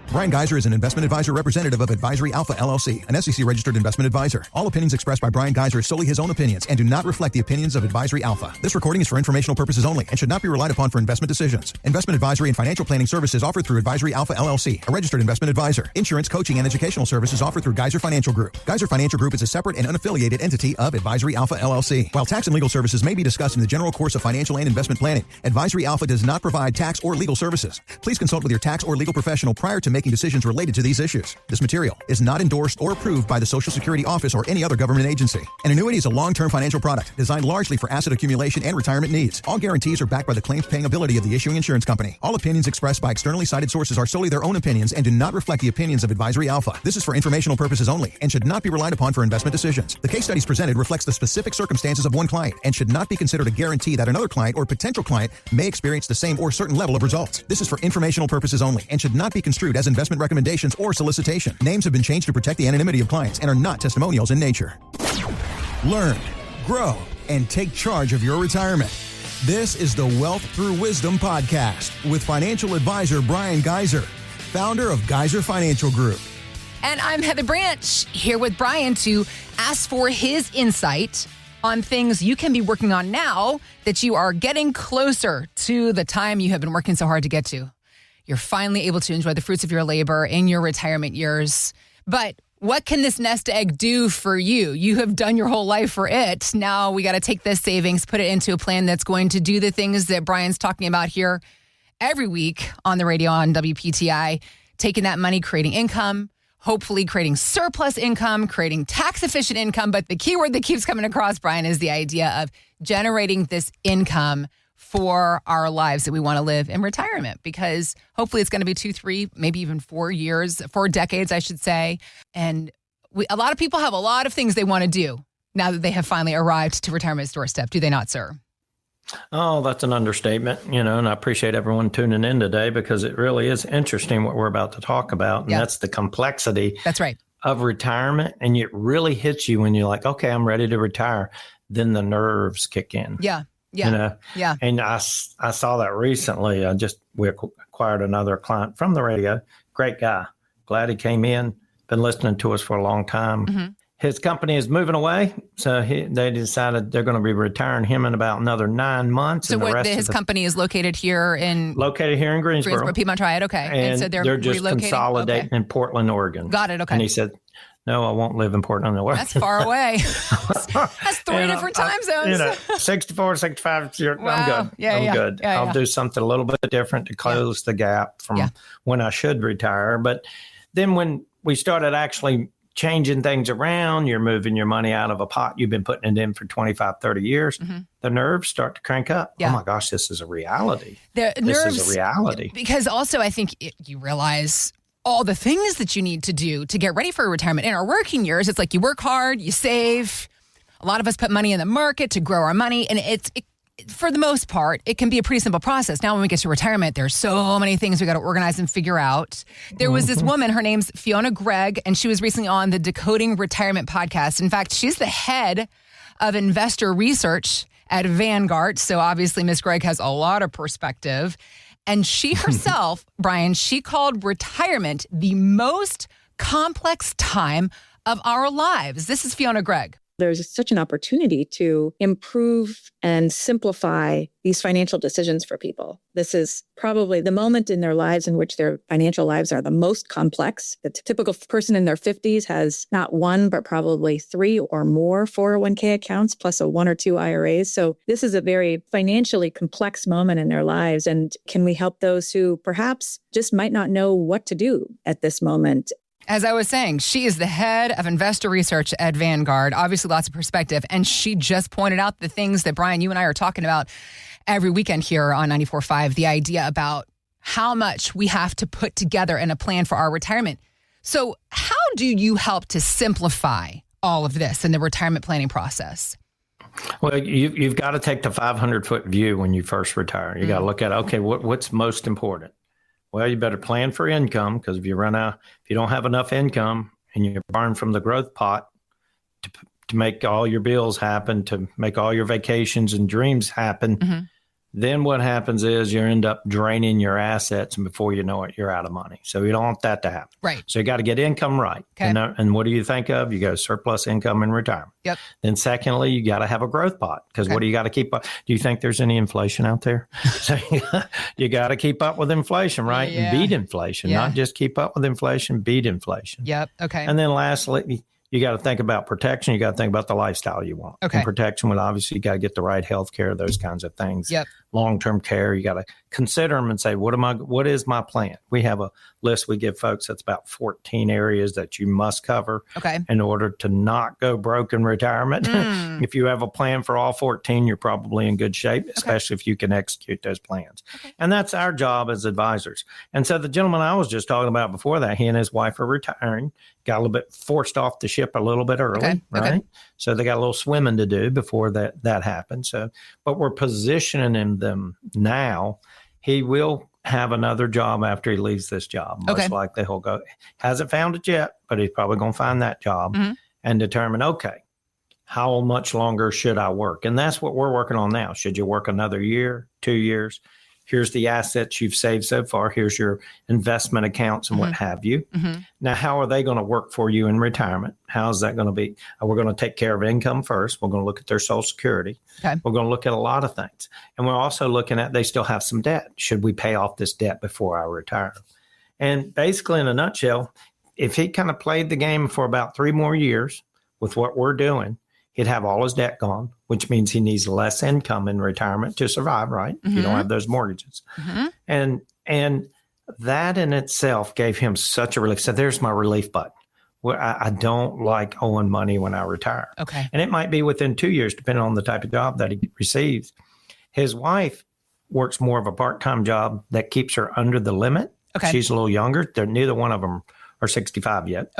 Bryan Gaiser is an investment advisor representative of Advisory Alpha LLC, an SEC-registered investment advisor. All opinions expressed by Bryan Gaiser are solely his own opinions and do not reflect the opinions of Advisory Alpha. This recording is for informational purposes only and should not be relied upon for investment decisions. Investment advisory and financial planning services offered through Advisory Alpha LLC, a registered investment advisor. Insurance, coaching, and educational services offered through Gaiser Financial Group. Gaiser Financial Group is a separate and unaffiliated entity of Advisory Alpha LLC. While tax and legal services may be discussed in the general course of financial and investment planning, Advisory Alpha does not provide tax or legal services. Please consult with your tax or legal professional prior to making decisions related to these issues. This material is not endorsed or approved by the Social Security Office or any other government agency. An annuity is a long-term financial product designed largely for asset accumulation and retirement needs. All guarantees are backed by the claims-paying ability of the issuing insurance company. All opinions expressed by externally cited sources are solely their own opinions and do not reflect the opinions of Advisory Alpha. This is for informational purposes only and should not be relied upon for investment decisions. The case studies presented reflects the specific circumstances of one client and should not be considered a guarantee that another client or potential client may experience the same or certain level of results. This is for informational purposes only and should not be construed as investment recommendations or solicitation. Names have been changed to protect the anonymity of clients and are not testimonials in nature. Learn, grow, and take charge of your retirement. This is the Wealth Through Wisdom podcast with financial advisor Bryan Gaiser, founder of Gaiser Financial Group. And I'm Heather Branch, here with Bryan to ask for his insight on things you can be working on now that you are getting closer to the time you have been working so hard to get to. You're finally able to enjoy the fruits of your labor in your retirement years. But what can this nest egg do for you? You have done your whole life for it. Now we got to take this savings, put it into a plan that's going to do the things that Bryan's talking about here every week on the radio on WPTI, taking that money, creating income, hopefully creating surplus income, creating tax-efficient income. But the key word that keeps coming across, Bryan, is the idea of generating this income for our lives that we want to live in retirement, because hopefully it's going to be 2, 3, maybe even 4 years, 4 decades, I should say. And a lot of people have a lot of things they want to do now that they have finally arrived to retirement's doorstep. Do they not, sir? Oh, that's an understatement, and I appreciate everyone tuning in today because it really is interesting what we're about to talk about. And that's the complexity That's right. of retirement. And it really hits you when you're like, okay, I'm ready to retire. Then the nerves kick in. Yeah. Yeah. And I saw that recently. We acquired another client from the radio. Great guy. Glad he came in. Been listening to us for a long time. Mm-hmm. His company is moving away, so they decided they're going to be retiring him in about another 9 months. So his company is located here in Greensboro, Piedmont Triad. Okay, and so they're just consolidating in Portland, Oregon. Got it. Okay. And he said, "No, I won't live in Portland, Oregon. That's far away. That's 3 different time zones. 64, 65. Wow. I'm good. I'm good. I'll do something a little bit different to close the gap from when I should retire." But then when we started actually changing things around, you're moving your money out of a pot you've been putting it in for 25, 30 years, the nerves start to crank up. Yeah. Oh my gosh, this is a reality. This is a reality. Because also I think you realize all the things that you need to do to get ready for retirement. In our working years, it's like you work hard, you save. A lot of us put money in the market to grow our money, and for the most part, it can be a pretty simple process. Now, when we get to retirement, there's so many things we got to organize and figure out. There was this woman, her name's Fiona Gregg, and she was recently on the Decoding Retirement podcast. In fact, she's the head of investor research at Vanguard. So obviously, Miss Gregg has a lot of perspective. And she herself, Bryan, she called retirement the most complex time of our lives. This is Fiona Gregg. There's such an opportunity to improve and simplify these financial decisions for people. This is probably the moment in their lives in which their financial lives are the most complex. The typical person in their 50s has not one, but probably 3 or more 401k accounts, plus a 1 or 2 IRAs. So this is a very financially complex moment in their lives. And can we help those who perhaps just might not know what to do at this moment? As I was saying, she is the head of investor research at Vanguard. Obviously, lots of perspective. And she just pointed out the things that, Bryan, you and I are talking about every weekend here on 94.5, the idea about how much we have to put together in a plan for our retirement. So how do you help to simplify all of this in the retirement planning process? Well, you've got to take the 500-foot view when you first retire. You got to look at, okay, what's most important? Well, you better plan for income, because if you don't have enough income and you're borrowing from the growth pot to make all your bills happen, to make all your vacations and dreams happen, Then what happens is you end up draining your assets, and before you know it, you're out of money. So you don't want that to happen. Right. So you got to get income right. Okay. And what do you think of? You go surplus income in retirement. Yep. Then secondly, you got to have a growth pot, because what do you got to keep up? Do you think there's any inflation out there? So you got to keep up with inflation, right? Yeah. And beat inflation, not just keep up with inflation, beat inflation. Yep. Okay. And then lastly, you got to think about protection. You got to think about the lifestyle you want. Okay. And protection would obviously, you got to get the right health care, those kinds of things. Yep. Long-term care, you got to consider them and say, what is my plan? We have a list we give folks that's about 14 areas that you must cover in order to not go broke in retirement. If you have a plan for all 14, you're probably in good shape, especially if you can execute those plans. And that's our job as advisors. And so the gentleman I was just talking about before that, he and his wife are retiring, got a little bit forced off the ship a little bit early, right? So they got a little swimming to do before that happened. So, but we're positioning them now. He will have another job after he leaves this job. Most likely he'll go, hasn't found it yet, but he's probably going to find that job and determine, okay, how much longer should I work? And that's what we're working on now. Should you work another year, 2 years? Here's the assets you've saved so far. Here's your investment accounts and what have you. Now, how are they going to work for you in retirement? How's that going to be? We're going to take care of income first. We're going to look at their Social Security. We're going to look at a lot of things. And we're also looking at, they still have some debt. Should we pay off this debt before I retire? And basically, in a nutshell, if he kind of played the game for about 3 more years with what we're doing, he'd have all his debt gone, which means he needs less income in retirement to survive, right? If you don't have those mortgages. And that in itself gave him such a relief. So there's my relief button. Where I don't like owing money when I retire. And it might be within 2 years, depending on the type of job that he receives. His wife works more of a part-time job that keeps her under the limit. She's a little younger. Neither one of them are 65 yet.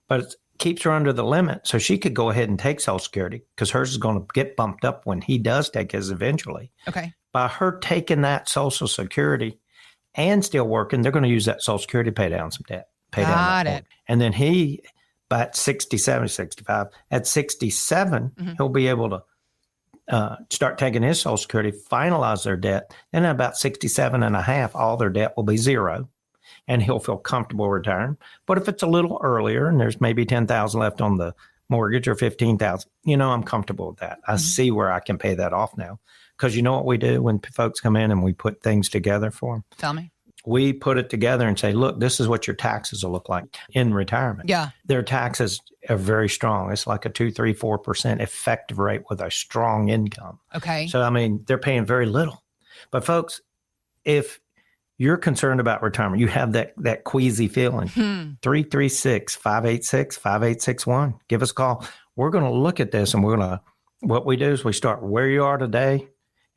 But it's keeps her under the limit, so she could go ahead and take Social Security, because hers is going to get bumped up when he does take his eventually. By her taking that Social Security and still working, they're going to use that Social Security to pay down some debt. Got it. And then he, by 67, 65, at 67, he'll be able to start taking his Social Security, finalize their debt. Then at about 67 and a half, all their debt will be zero. And he'll feel comfortable retiring. But if it's a little earlier and there's maybe $10,000 left on the mortgage or $15,000, I'm comfortable with that. I see where I can pay that off now. Because you know what we do when folks come in and we put things together for them? Tell me. We put it together and say, look, this is what your taxes will look like in retirement. Their taxes are very strong. It's like a 2, 3, 4% effective rate with a strong income. So, I mean, they're paying very little. But folks, if you're concerned about retirement, you have that queasy feeling, 336-586-5861. Give us a call. We're going to look at this, and what we do is we start where you are today,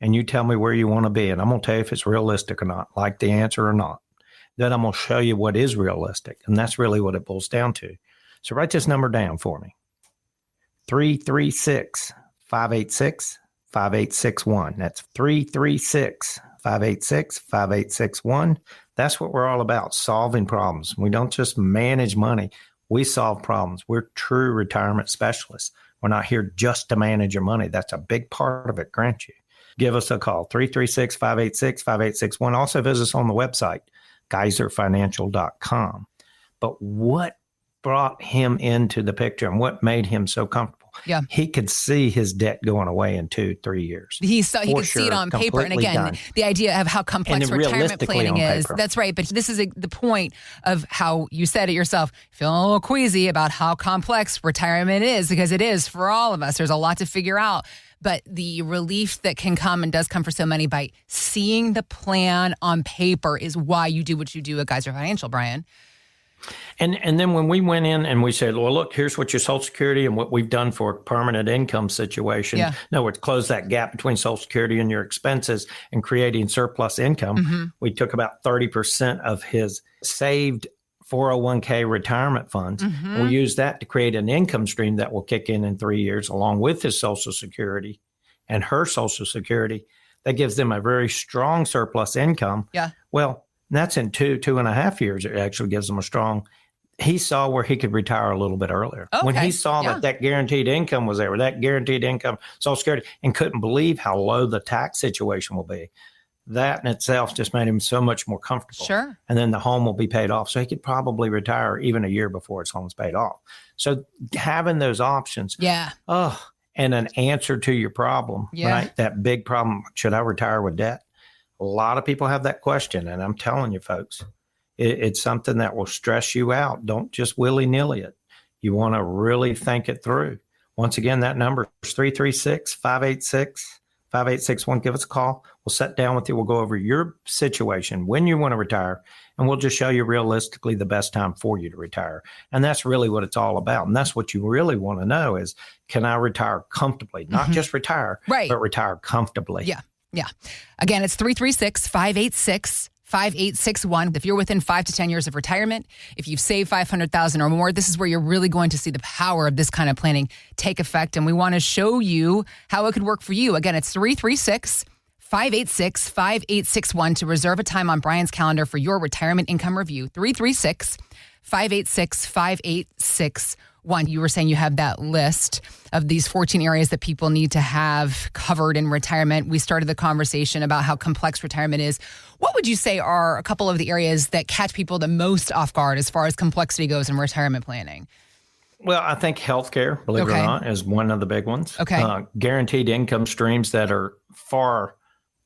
and you tell me where you want to be. And I'm going to tell you if it's realistic or not, like the answer or not. Then I'm going to show you what is realistic. And that's really what it boils down to. So write this number down for me. 336-586-5861. That's 336-586-5861. That's what we're all about, solving problems. We don't just manage money. We solve problems. We're true retirement specialists. We're not here just to manage your money. That's a big part of it, grant you. Give us a call, 336-586-5861. Also visit us on the website, gaiserfinancial.com. But what brought him into the picture and what made him so comfortable? He could see his debt going away in 2-3 years. He could see it on paper. And again, the idea of how complex retirement planning is. That's right. But this is the point of how you said it yourself, feeling a little queasy about how complex retirement is, because it is for all of us. There's a lot to figure out. But the relief that can come and does come for so many by seeing the plan on paper is why you do what you do at Gaiser Financial, Bryan. And then when we went in and we said, well, look, here's what your Social Security and what we've done for a permanent income situation. In other words, close that gap between Social Security and your expenses and creating surplus income. We took about 30% of his saved 401k retirement funds. And we used that to create an income stream that will kick in 3 years along with his Social Security and her Social Security. That gives them a very strong surplus income. Well, that's in 2.5 years. It actually gives them a strong he saw where he could retire a little bit earlier. Okay. When he saw that guaranteed income was there, that guaranteed income, Social Security, and couldn't believe how low the tax situation will be. That in itself just made him so much more comfortable. Sure. And then the home will be paid off. So he could probably retire even a year before his home's paid off. So having those options. Yeah. And an answer to your problem, right? That big problem. Should I retire with debt? A lot of people have that question. And I'm telling you, folks, it's something that will stress you out. Don't just willy-nilly it. You want to really think it through. Once again, that number is 336-586-5861. Give us a call. We'll sit down with you. We'll go over your situation, when you want to retire, and we'll just show you realistically the best time for you to retire. And that's really what it's all about. And that's what you really want to know is, can I retire comfortably? Not just retire, but retire comfortably. Yeah. Yeah. Again, it's 336-586-5861. If you're within 5 to 10 years of retirement, if you've saved $500,000 or more, this is where you're really going to see the power of this kind of planning take effect. And we want to show you how it could work for you. Again, it's 336-586-5861 to reserve a time on Bryan's calendar for your retirement income review. 336-586-5861. You were saying you have that list of these 14 areas that people need to have covered in retirement. We started the conversation about how complex retirement is. What would you say are a couple of the areas that catch people the most off guard as far as complexity goes in retirement planning? Well, I think healthcare, believe it or not, is one of the big ones. Okay. Guaranteed income streams that are far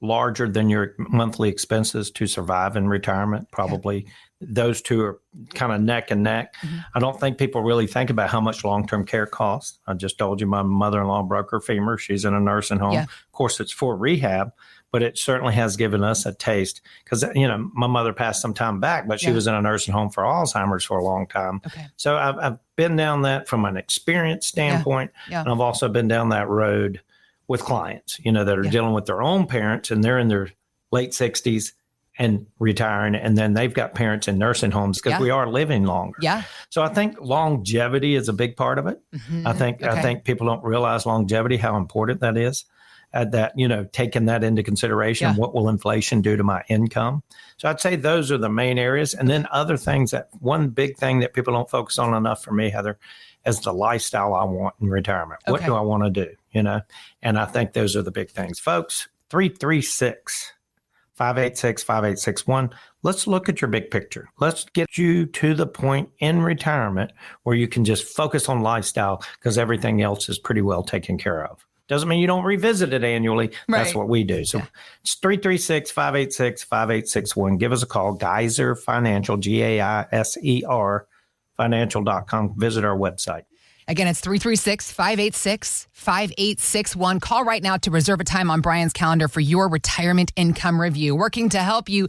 larger than your monthly expenses to survive in retirement. Probably those two are kind of neck and neck. I don't think people really think about how much long-term care costs. I just told you my mother-in-law broke her femur. She's in a nursing home. Of course, it's for rehab, but it certainly has given us a taste because, my mother passed some time back, but she was in a nursing home for Alzheimer's for a long time. So I've been down that from an experience standpoint, and I've also been down that road with clients, that are dealing with their own parents and they're in their late 60s and retiring. And then they've got parents in nursing homes because we are living longer. So I think longevity is a big part of it. I think people don't realize longevity, how important that is. Taking that into consideration, what will inflation do to my income? So I'd say those are the main areas. And then other things one big thing that people don't focus on enough for me, Heather, is the lifestyle I want in retirement. What do I want to do? And I think those are the big things. Folks, 336-586-5861. Let's look at your big picture. Let's get you to the point in retirement where you can just focus on lifestyle because everything else is pretty well taken care of. Doesn't mean you don't revisit it annually. That's what we do. So it's 336-586-5861. Give us a call. Gaiser Financial, Gaiser, financial.com. Visit our website. Again, it's 336-586-5861. Call right now to reserve a time on Bryan's calendar for your retirement income review. Working to help you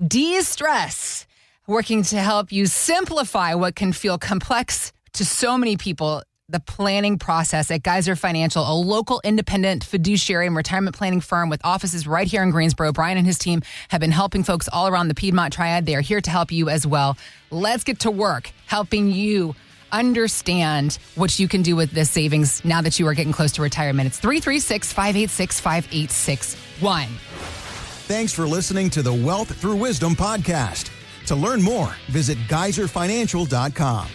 de-stress, working to help you simplify what can feel complex to so many people. The planning process at Gaiser Financial, a local independent fiduciary and retirement planning firm with offices right here in Greensboro. Bryan and his team have been helping folks all around the Piedmont Triad. They are here to help you as well. Let's get to work helping you understand what you can do with this savings now that you are getting close to retirement. It's 336-586-5861. Thanks for listening to the Wealth Through Wisdom podcast. To learn more, visit geiserfinancial.com.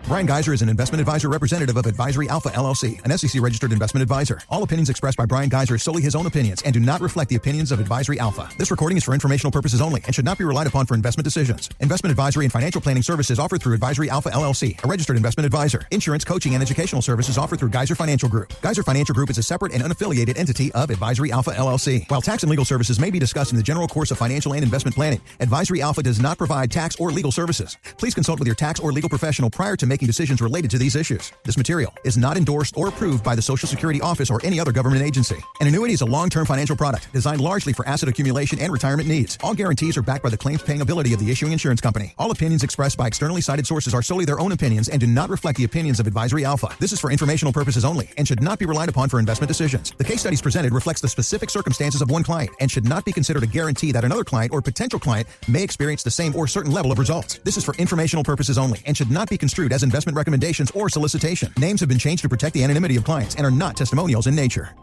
Bryan Gaiser is an investment advisor representative of Advisory Alpha LLC, an SEC-registered investment advisor. All opinions expressed by Bryan Gaiser are solely his own opinions and do not reflect the opinions of Advisory Alpha. This recording is for informational purposes only and should not be relied upon for investment decisions. Investment advisory and financial planning services offered through Advisory Alpha LLC, a registered investment advisor. Insurance, coaching, and educational services offered through Gaiser Financial Group. Gaiser Financial Group is a separate and unaffiliated entity of Advisory Alpha LLC. While tax and legal services may be discussed in the general course of financial and investment planning, Advisory Alpha does not provide tax or legal services. Please consult with your tax or legal professional prior to making decisions related to these issues. This material is not endorsed or approved by the Social Security Office or any other government agency. An annuity is a long-term financial product designed largely for asset accumulation and retirement needs. All guarantees are backed by the claims-paying ability of the issuing insurance company. All opinions expressed by externally cited sources are solely their own opinions and do not reflect the opinions of Advisory Alpha. This is for informational purposes only and should not be relied upon for investment decisions. The case studies presented reflects the specific circumstances of one client and should not be considered a guarantee that another client or potential client may experience the same or certain level of results. This is for informational purposes only and should not be construed as investment recommendations or solicitation. Names have been changed to protect the anonymity of clients and are not testimonials in nature.